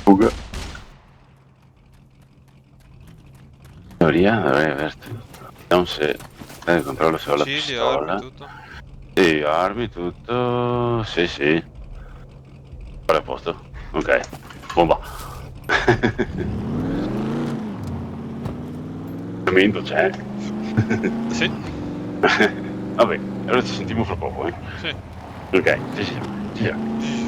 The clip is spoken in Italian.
Fuga. Teoria dovrei averti. Vediamo se controllo se ho la Fucili, pistola. armi, tutto. Sì, armi, tutto. Sì. Ora è a posto. Ok. Bomba. Momento c'è. Sì, Vabbè, allora ci sentiamo fra poco, sì. Ok, ci siamo.